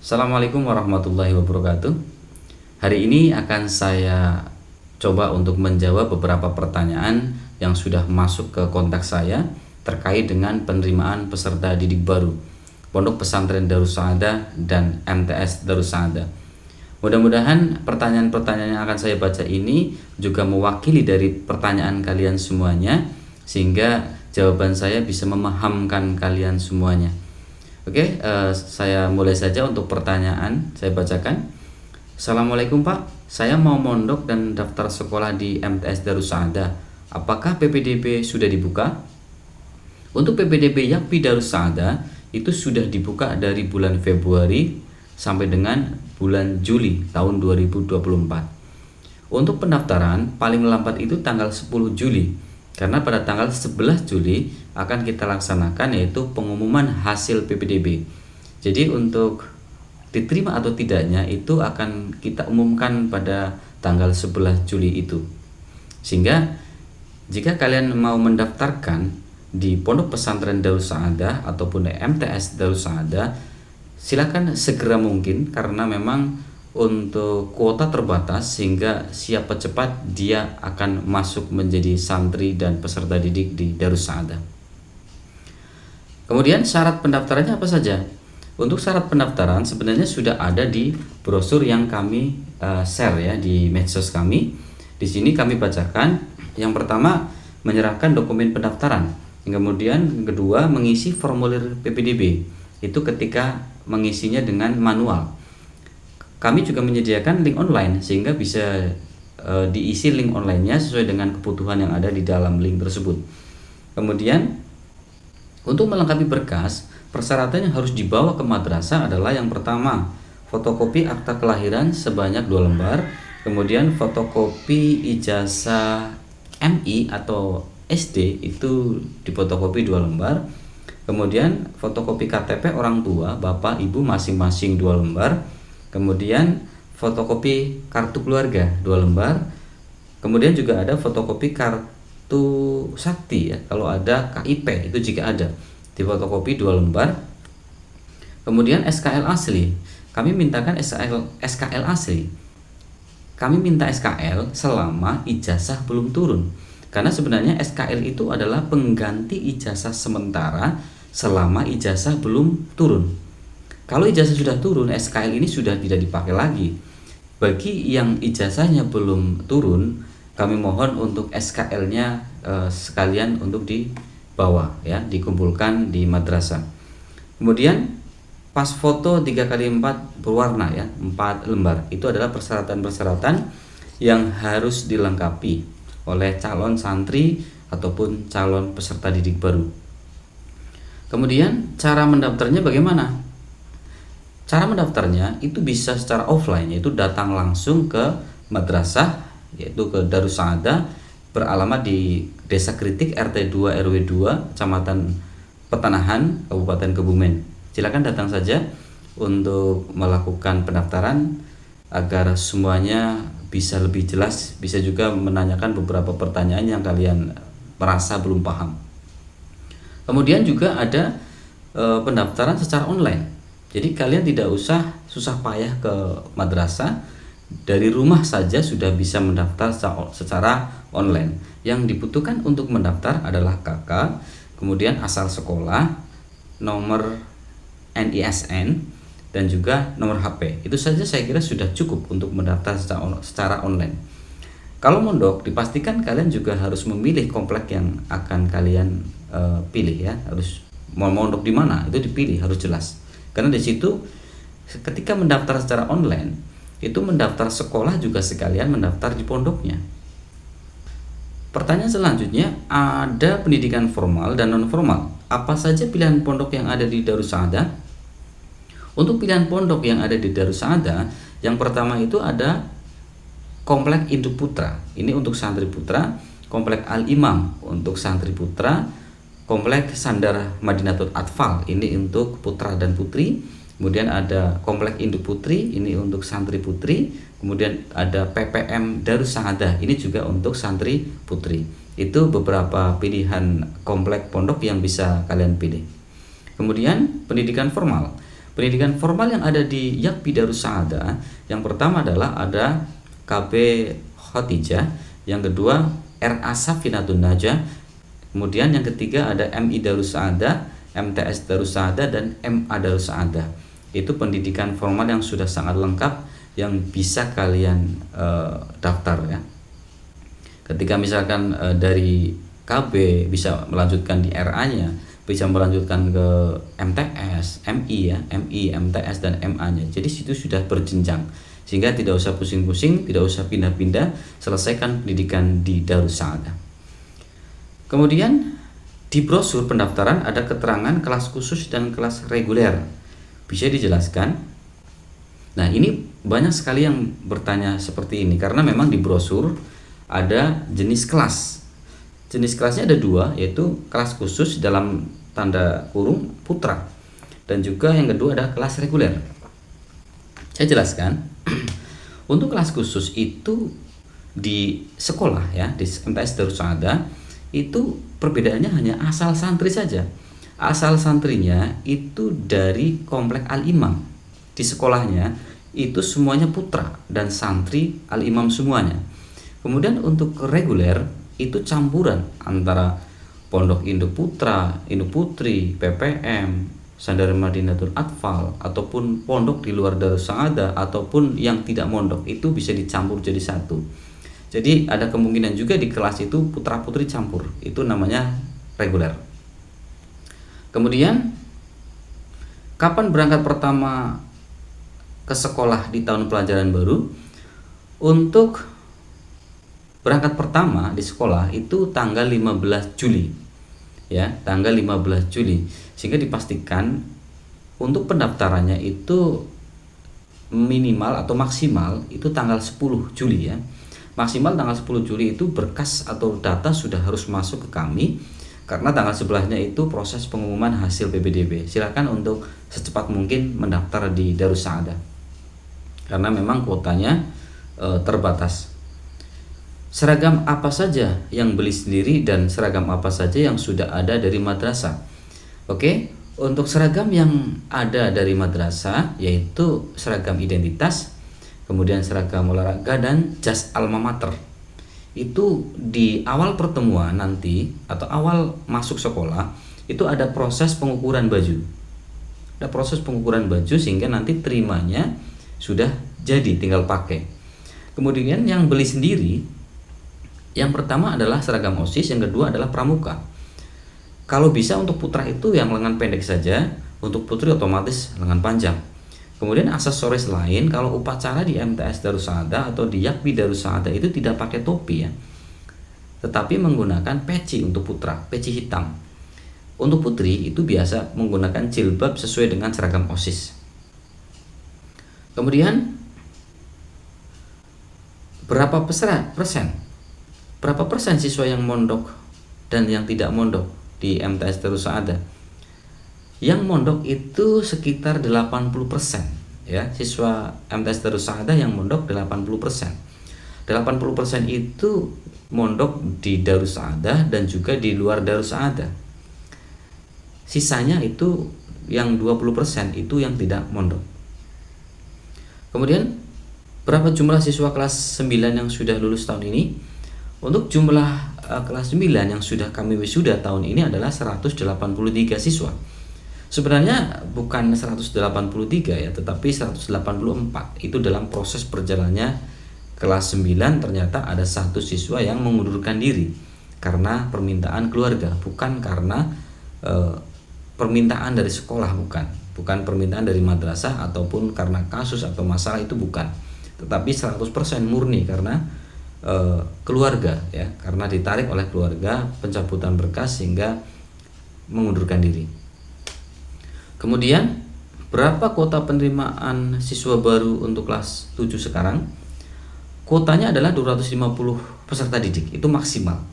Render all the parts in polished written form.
Assalamualaikum warahmatullahi wabarakatuh. Hari ini akan saya coba untuk menjawab beberapa pertanyaan yang sudah masuk ke kontak saya terkait dengan penerimaan peserta didik baru Pondok Pesantren Darus Saadah dan MTS Darus Saadah. Mudah-mudahan pertanyaan-pertanyaan yang akan saya baca ini juga mewakili dari pertanyaan kalian semuanya, sehingga jawaban saya bisa memahamkan kalian semuanya. Oke, saya mulai saja untuk pertanyaan. Saya bacakan. Assalamualaikum Pak, saya mau mondok dan daftar sekolah di MTS Darus Saadah. Apakah PPDB sudah dibuka? Untuk PPDB Yakfi Darus Saadah itu sudah dibuka dari bulan Februari sampai dengan bulan Juli tahun 2024. Untuk pendaftaran paling lambat itu tanggal 10 Juli. Karena pada tanggal 11 Juli akan kita laksanakan yaitu pengumuman hasil PPDB. Jadi untuk diterima atau tidaknya itu akan kita umumkan pada tanggal 11 Juli itu. Sehingga jika kalian mau mendaftarkan di Pondok Pesantren Darus Saadah ataupun MTS Darus Saadah, silakan segera mungkin karena memang untuk kuota terbatas, sehingga siapa cepat dia akan masuk menjadi santri dan peserta didik di Darus Saadah. Kemudian syarat pendaftarannya apa saja? Untuk syarat pendaftaran sebenarnya sudah ada di brosur yang kami share ya di medsos kami. Di sini kami bacakan. Yang pertama, menyerahkan dokumen pendaftaran. Yang kemudian kedua, mengisi formulir PPDB. Itu ketika mengisinya dengan manual. Kami juga menyediakan link online sehingga bisa diisi link online-nya sesuai dengan kebutuhan yang ada di dalam link tersebut. Kemudian untuk melengkapi berkas, persyaratan yang harus dibawa ke madrasah adalah yang pertama, fotokopi akta kelahiran sebanyak 2 lembar, kemudian fotokopi ijazah MI atau SD itu difotokopi 2 lembar, kemudian fotokopi KTP orang tua, bapak, ibu masing-masing 2 lembar, kemudian fotokopi kartu keluarga 2 lembar, kemudian juga ada fotokopi kartu sakti ya, kalau ada KIP itu jika ada, di fotokopi 2 lembar, kemudian SKL asli. Kami mintakan SKL asli. Kami minta SKL selama ijazah belum turun, karena sebenarnya SKL itu adalah pengganti ijazah sementara selama ijazah belum turun. Kalau ijazah sudah turun, SKL ini sudah tidak dipakai lagi. Bagi yang ijazahnya belum turun, kami mohon untuk SKL-nya sekalian untuk dibawa ya, dikumpulkan di madrasah. Kemudian pas foto 3x4 berwarna ya, 4 lembar. Itu adalah persyaratan-persyaratan yang harus dilengkapi oleh calon santri ataupun calon peserta didik baru. Kemudian cara mendaftarnya bagaimana? Cara mendaftarnya itu bisa secara offline, yaitu datang langsung ke madrasah, yaitu ke Darus Saadah, beralamat di Desa Kritik RT 2 RW 2 Kecamatan Petanahan Kabupaten Kebumen. Silakan datang saja untuk melakukan pendaftaran agar semuanya bisa lebih jelas, bisa juga menanyakan beberapa pertanyaan yang kalian merasa belum paham. Kemudian juga ada pendaftaran secara online. Jadi kalian tidak usah susah payah ke madrasah, dari rumah saja sudah bisa mendaftar secara online. Yang dibutuhkan untuk mendaftar adalah KK, kemudian asal sekolah, nomor NISN, dan juga nomor HP. Itu saja saya kira sudah cukup untuk mendaftar secara online. Kalau mondok, dipastikan kalian juga harus memilih komplek yang akan kalian pilih ya. Harus mau mondok di mana itu dipilih, harus jelas. Karena di situ ketika mendaftar secara online, itu mendaftar sekolah juga sekalian mendaftar di pondoknya. Pertanyaan selanjutnya, ada pendidikan formal dan non formal. Apa saja pilihan pondok yang ada di Darus Saadah? Untuk pilihan pondok yang ada di Darus Saadah, yang pertama itu ada Komplek Induk Putra. Ini untuk santri putra, Komplek Al Imam untuk santri putra, Komplek Sandar Madinatul Atfal ini untuk putra dan putri. Kemudian ada Komplek Induk Putri, ini untuk santri putri. Kemudian ada PPM Darus Saadah, ini juga untuk santri putri. Itu beberapa pilihan komplek pondok yang bisa kalian pilih. Kemudian pendidikan formal. Pendidikan formal yang ada di Yakbi Darus Saada, yang pertama adalah ada KB Khotijah, yang kedua RA Safinatun Najah, kemudian yang ketiga ada MI Darus Saada, MTS Darus Saada, dan MA Darus Saada. Itu pendidikan formal yang sudah sangat lengkap yang bisa kalian daftar ya. Ketika misalkan dari KB bisa melanjutkan di RA-nya, bisa melanjutkan ke MTS, MI ya, MI, MTS, dan MA-nya. Jadi situ sudah berjenjang, sehingga tidak usah pusing-pusing, tidak usah pindah-pindah, selesaikan pendidikan di Darus Saada. Kemudian di brosur pendaftaran ada keterangan kelas khusus dan kelas reguler. Bisa dijelaskan? Nah, ini banyak sekali yang bertanya seperti ini, karena memang di brosur ada jenis kelas. Jenis kelasnya ada dua, yaitu kelas khusus dalam tanda kurung putra, dan juga yang kedua ada kelas reguler. Saya jelaskan. Untuk kelas khusus itu di sekolah ya, di MTS Darus Saada itu perbedaannya hanya asal santri saja. Asal santrinya itu dari Komplek Al-Imam. Di sekolahnya itu semuanya putra dan santri Al-Imam semuanya. Kemudian untuk reguler itu campuran antara Pondok Induk Putra, Induk Putri, PPM, Sandar Madinatul Atfal, ataupun pondok di luar Darus Saada, ataupun yang tidak mondok, itu bisa dicampur jadi satu. Jadi ada kemungkinan juga di kelas itu putra putri campur, itu namanya reguler. Kemudian kapan berangkat pertama ke sekolah di tahun pelajaran baru? Untuk berangkat pertama di sekolah itu tanggal 15 Juli. Ya, tanggal 15 Juli. Sehingga dipastikan untuk pendaftarannya itu minimal atau maksimal itu tanggal 10 Juli ya. Maksimal tanggal 10 Juli itu berkas atau data sudah harus masuk ke kami, karena tanggal sebelahnya itu proses pengumuman hasil PPDB. Silakan untuk secepat mungkin mendaftar di Darus Saada, karena memang kuotanya terbatas. Seragam apa saja yang beli sendiri dan seragam apa saja yang sudah ada dari madrasah? Oke, untuk seragam yang ada dari madrasah yaitu seragam identitas, kemudian seragam olahraga, dan jas alma mater. Itu di awal pertemuan nanti atau awal masuk sekolah itu ada proses pengukuran baju. Ada proses pengukuran baju sehingga nanti terimanya sudah jadi, tinggal pakai. Kemudian yang beli sendiri, yang pertama adalah seragam OSIS, yang kedua adalah pramuka. Kalau bisa untuk putra itu yang lengan pendek saja, untuk putri otomatis lengan panjang. Kemudian aksesoris lain, kalau upacara di MTS Darus Saada atau di Yakbi Darus Saada itu tidak pakai topi ya, tetapi menggunakan peci untuk putra, peci hitam. Untuk putri itu biasa menggunakan jilbab sesuai dengan seragam OSIS. Kemudian berapa persen siswa yang mondok dan yang tidak mondok di MTS Darus Saada? Yang mondok itu sekitar 80% ya, siswa MTS Darus Saada yang mondok 80%. 80% itu mondok di Darus Saada dan juga di luar Darus Saada. Sisanya itu yang 20% itu yang tidak mondok. Kemudian berapa jumlah siswa kelas 9 yang sudah lulus tahun ini? Untuk jumlah kelas 9 yang sudah kami wisuda tahun ini adalah 183 siswa. Sebenarnya bukan 183 ya, tetapi 184. Itu dalam proses perjalanannya kelas 9 ternyata ada satu siswa yang mengundurkan diri karena permintaan keluarga, bukan karena permintaan dari sekolah, bukan permintaan dari madrasah ataupun karena kasus atau masalah, itu bukan. Tetapi 100% murni karena keluarga ya, karena ditarik oleh keluarga, pencabutan berkas sehingga mengundurkan diri. Kemudian berapa kuota penerimaan siswa baru untuk kelas 7 sekarang? Kuotanya adalah 250 peserta didik, itu maksimal.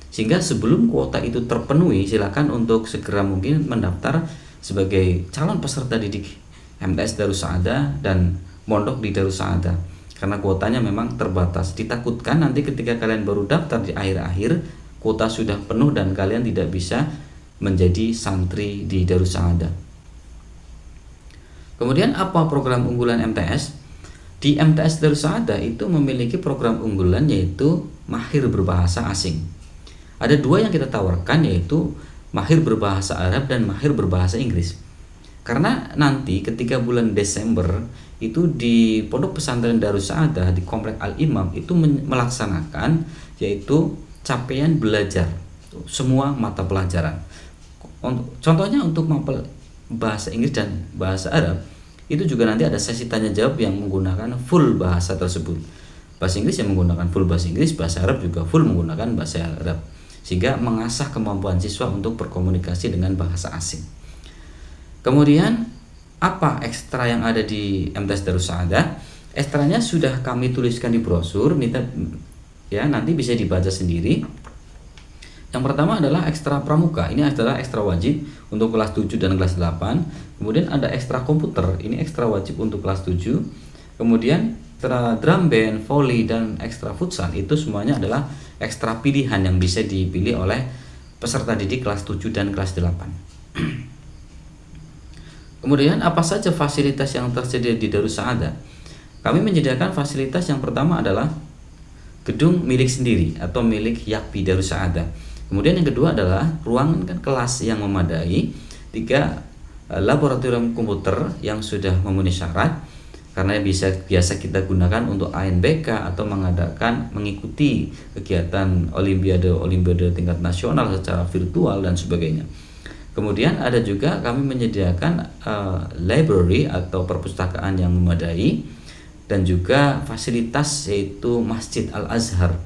Sehingga sebelum kuota itu terpenuhi, silakan untuk segera mungkin mendaftar sebagai calon peserta didik MTS Darus Saada dan mondok di Darus Saada. Karena kuotanya memang terbatas. Ditakutkan nanti ketika kalian baru daftar di akhir-akhir, kuota sudah penuh dan kalian tidak bisa menjadi santri di Darus Saada. Kemudian apa program unggulan MTS? Di MTS Darus Saadah itu memiliki program unggulan yaitu mahir berbahasa asing. Ada dua yang kita tawarkan, yaitu mahir berbahasa Arab dan mahir berbahasa Inggris. Karena nanti ketika bulan Desember itu di Pondok Pesantren Darus Saadah di Komplek Al Imam itu melaksanakan yaitu capaian belajar semua mata pelajaran. Contohnya untuk mapel bahasa Inggris dan bahasa Arab itu juga nanti ada sesi tanya jawab yang menggunakan full bahasa tersebut. Bahasa Inggris yang menggunakan full bahasa Inggris, bahasa Arab juga full menggunakan bahasa Arab, sehingga mengasah kemampuan siswa untuk berkomunikasi dengan bahasa asing. Kemudian apa ekstra yang ada di MTS Darus Saadah? Ekstranya sudah kami tuliskan di brosur, nanti bisa dibaca sendiri. Yang pertama adalah ekstra pramuka, ini adalah ekstra wajib untuk kelas 7 dan kelas 8. Kemudian ada ekstra komputer, ini ekstra wajib untuk kelas 7. Kemudian ekstra drum band, volley, dan ekstra futsal itu semuanya adalah ekstra pilihan yang bisa dipilih oleh peserta didik kelas 7 dan kelas 8. Kemudian apa saja fasilitas yang tersedia di Darus Saadah? Kami menyediakan fasilitas yang pertama adalah gedung milik sendiri atau milik Yakpi Darus Saadah. Kemudian yang kedua adalah ruangan kelas yang memadai, 3 laboratorium komputer yang sudah memenuhi syarat karena biasa kita gunakan untuk ANBK atau mengikuti kegiatan olimpiade tingkat nasional secara virtual dan sebagainya. Kemudian ada juga kami menyediakan library atau perpustakaan yang memadai dan juga fasilitas yaitu Masjid Al-Azhar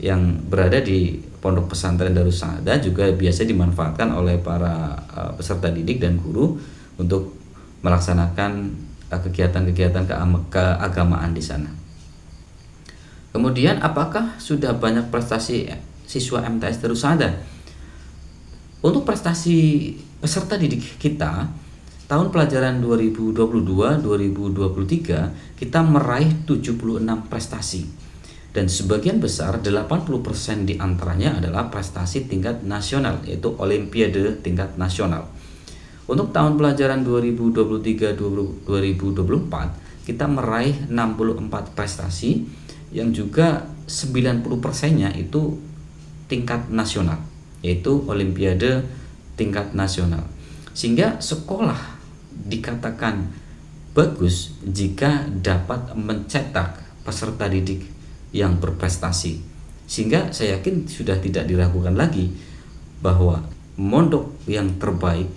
yang berada di Pondok Pesantren Darus Saadah juga biasa dimanfaatkan oleh para peserta didik dan guru untuk melaksanakan kegiatan-kegiatan keagamaan di sana. Kemudian apakah sudah banyak prestasi siswa MTS Darus Saadah? Untuk prestasi peserta didik kita, tahun pelajaran 2022-2023 kita meraih 76 prestasi. Dan sebagian besar 80% diantaranya adalah prestasi tingkat nasional, yaitu olimpiade tingkat nasional. Untuk tahun pelajaran 2023-2024 kita meraih 64 prestasi yang juga 90%-nya itu tingkat nasional, yaitu olimpiade tingkat nasional. Sehingga sekolah dikatakan bagus jika dapat mencetak peserta didik yang berprestasi. Sehingga saya yakin sudah tidak diragukan lagi bahwa mondok yang terbaik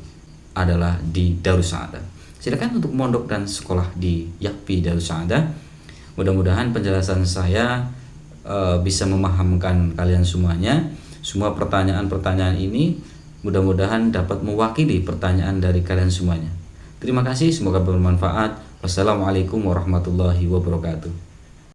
adalah di Darus Saadah. Silakan untuk mondok dan sekolah di Yakpi Darus Saadah. Mudah-mudahan penjelasan saya bisa memahamkan kalian semuanya. Semua pertanyaan-pertanyaan ini mudah-mudahan dapat mewakili pertanyaan dari kalian semuanya. Terima kasih, semoga bermanfaat. Wassalamualaikum warahmatullahi wabarakatuh.